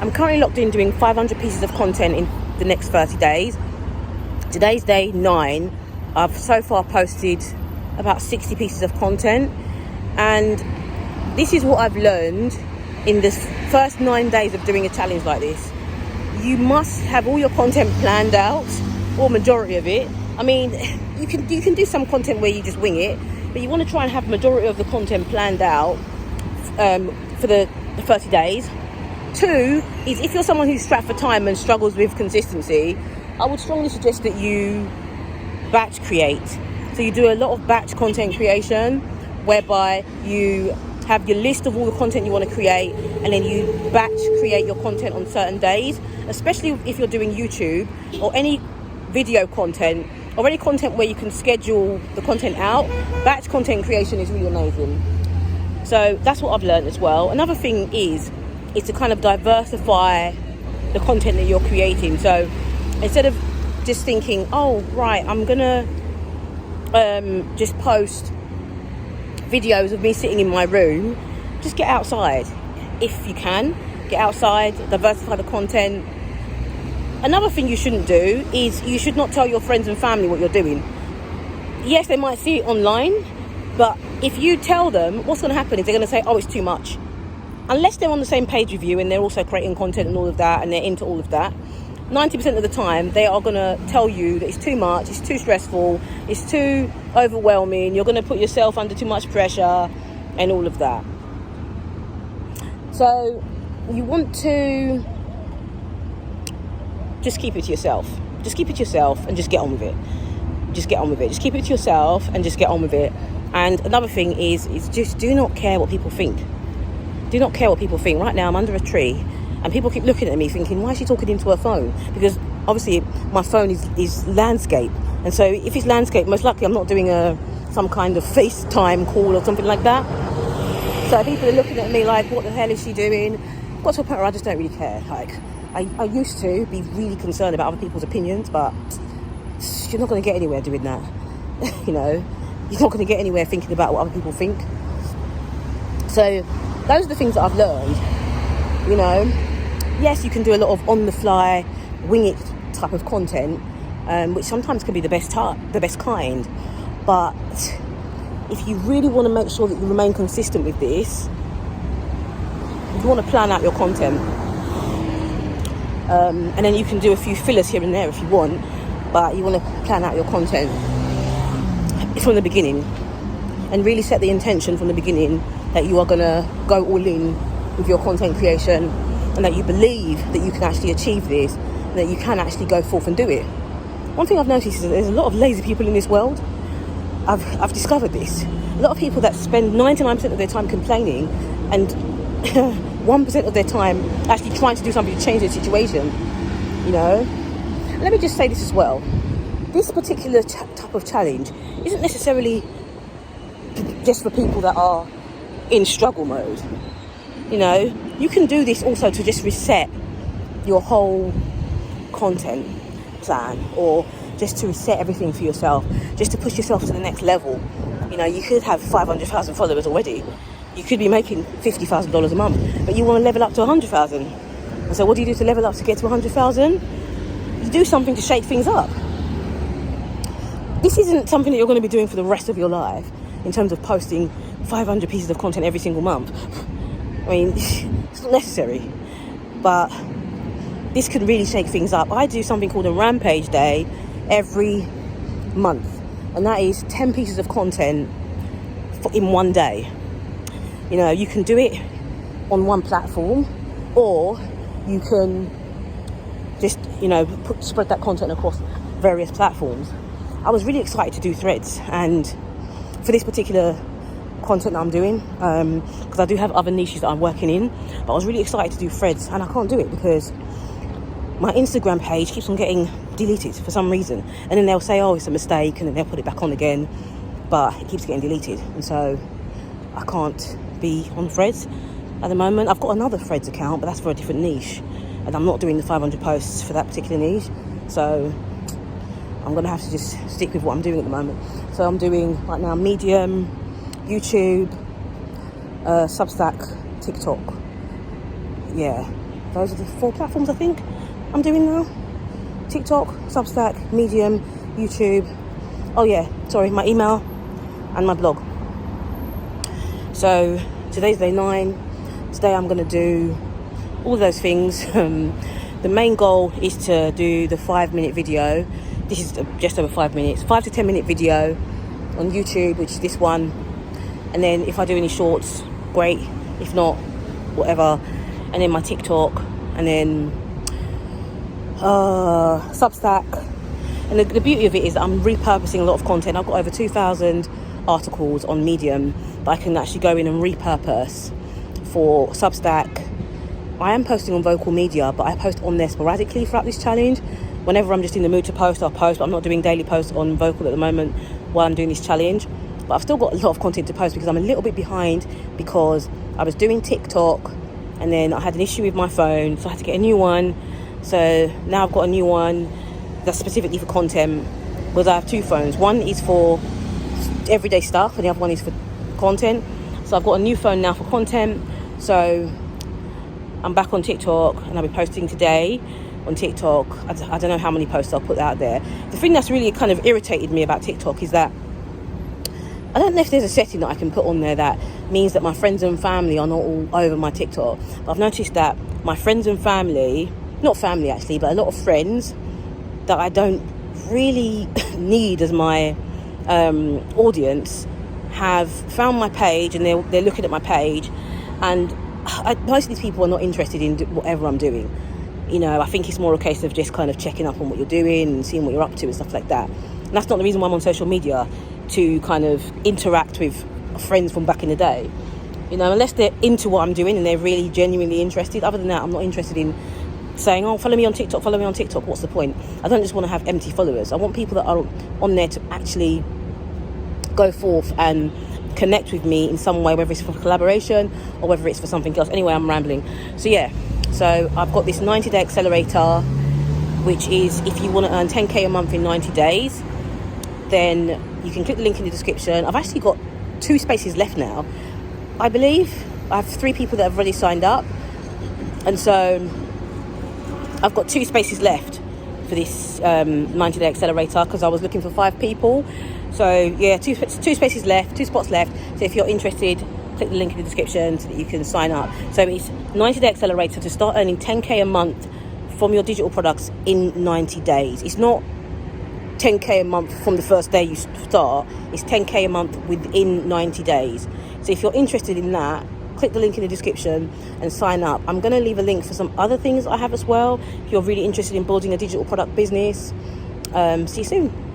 I'm currently locked in doing 500 pieces of content in the next 30 days. Today's day 9. I've so far posted about 60 pieces of content, and this is what I've learned in the first 9 days of doing a challenge like this. You must have all your content planned out, or majority of it. I mean, you can do some content where you just wing it, but you want to try and have majority of the content planned out for the 30 days. 2 is, if you're someone who's strapped for time and struggles with consistency, I would strongly suggest that you batch create. So you do a lot of batch content creation, whereby you have your list of all the content you want to create, and then you batch create your content on certain days, especially if you're doing YouTube or any video content or any content where you can schedule the content out. Batch content creation is really amazing. So that's what I've learned as well. Another thing is to kind of diversify the content that you're creating. So instead of just thinking, oh right, I'm gonna just post videos of me sitting in my room, just get outside. If you can, get outside, diversify the content. Another thing you shouldn't do is you should not tell your friends and family what you're doing. Yes, they might see it online, but if you tell them, what's going to happen is they're going to say, oh, it's too much. Unless they're on the same page with you and they're also creating content and all of that, and they're into all of that, 90% of the time they are going to tell you that it's too much, it's too stressful, it's too overwhelming, you're going to put yourself under too much pressure and all of that. So you want to just keep it to yourself. Just keep it to yourself and just get on with it. Just get on with it. Just keep it to yourself and just get on with it. And another thing is just do not care what people think. Do not care what people think. Right now I'm under a tree and people keep looking at me thinking, why is she talking into her phone? Because obviously my phone is landscape. And so if it's landscape, most likely I'm not doing some kind of FaceTime call or something like that. So people are looking at me like, what the hell is she doing? Got to a point where I just don't really care. Like, I used to be really concerned about other people's opinions, but you're not going to get anywhere doing that. You know, you're not going to get anywhere thinking about what other people think. So those are the things that I've learned. You know, yes, you can do a lot of on-the-fly, wing-it type of content, which sometimes can be the best kind. But if you really want to make sure that you remain consistent with this, you want to plan out your content. And then you can do a few fillers here and there if you want, but you want to plan out your content from the beginning and really set the intention from the beginning that you are going to go all in with your content creation, and that you believe that you can actually achieve this, and that you can actually go forth and do it. One thing I've noticed is that there's a lot of lazy people in this world. I've discovered this. A lot of people that spend 99% of their time complaining and 1% of their time actually trying to do something to change their situation. You know, let me just say this as well. This particular type of challenge isn't necessarily just for people that are in struggle mode. You know, you can do this also to just reset your whole content plan, or just to reset everything for yourself, just to push yourself to the next level. You know, you could have 500,000 followers already. You could be making $50,000 a month, but you want to level up to 100,000. And so what do you do to level up to get to 100,000? You do something to shake things up. This isn't something that you're going to be doing for the rest of your life in terms of posting 500 pieces of content every single month. I mean, it's not necessary, but this could really shake things up. I do something called a rampage day every month, and that is 10 pieces of content in one day. You know, you can do it on one platform, or you can just, you know, spread that content across various platforms. I was really excited to do Threads, and for this particular content that I'm doing, because I do have other niches that I'm working in, but I was really excited to do Threads, and I can't do it because my Instagram page keeps on getting deleted for some reason, and then they'll say, oh, it's a mistake, and then they'll put it back on again, but it keeps getting deleted, and so I can't be on Threads at the moment. I've got another Threads account, but that's for a different niche, and I'm not doing the 500 posts for that particular niche, so I'm going to have to just stick with what I'm doing at the moment. So I'm doing right now Medium, YouTube, Substack, TikTok, yeah, those are the 4 platforms I think I'm doing now. TikTok, Substack, Medium, YouTube. Oh yeah, sorry, my email and my blog. So today's day 9. Today I'm going to do all those things. The main goal is to do the 5-minute video. This is just over 5 minutes, 5 to 10 minute video on YouTube, which is this one. And then if I do any shorts, great. If not, whatever. And then my TikTok, and then Substack. And the beauty of it is that I'm repurposing a lot of content. I've got over 2,000 articles on Medium that I can actually go in and repurpose for Substack. I am posting on Vocal Media, but I post on there sporadically throughout this challenge. Whenever I'm just in the mood to post, I'll post, but I'm not doing daily posts on Vocal at the moment while I'm doing this challenge. But I've still got a lot of content to post because I'm a little bit behind, because I was doing TikTok and then I had an issue with my phone, so I had to get a new one. So now I've got a new one that's specifically for content, because I have 2 phones. One is for everyday stuff and the other one is for content. So I've got a new phone now for content. So I'm back on TikTok and I'll be posting today on TikTok. I don't know how many posts I'll put out there. The thing that's really kind of irritated me about TikTok is that I don't know if there's a setting that I can put on there that means that my friends and family are not all over my TikTok. But I've noticed that my friends and family, not family actually, but a lot of friends that I don't really need as my audience, have found my page and they're looking at my page, and most of these people are not interested in whatever I'm doing. You know, I think it's more a case of just kind of checking up on what you're doing and seeing what you're up to and stuff like that. And that's not the reason why I'm on social media, to kind of interact with friends from back in the day. You know, unless they're into what I'm doing and they're really genuinely interested. Other than that, I'm not interested in saying, oh, follow me on TikTok, follow me on TikTok. What's the point? I don't just want to have empty followers. I want people that are on there to actually go forth and connect with me in some way, whether it's for collaboration or whether it's for something else. Anyway, I'm rambling. So yeah, so I've got this 90-day accelerator, which is if you want to earn 10k a month in 90 days, then you can click the link in the description. I've actually got 2 spaces left now. I believe I have 3 people that have already signed up, and so I've got 2 spaces left for this 90-day accelerator, because I was looking for 5 people. So yeah, 2 spaces left, 2 spots left. So if you're interested, click the link in the description so that you can sign up. So it's 90-day accelerator to start earning 10k a month from your digital products in 90 days. It's not 10k a month from the first day you start. It's 10k a month within 90 days. So if you're interested in that, click the link in the description and sign up. I'm going to leave a link for some other things I have as well if you're really interested in building a digital product business. See you soon.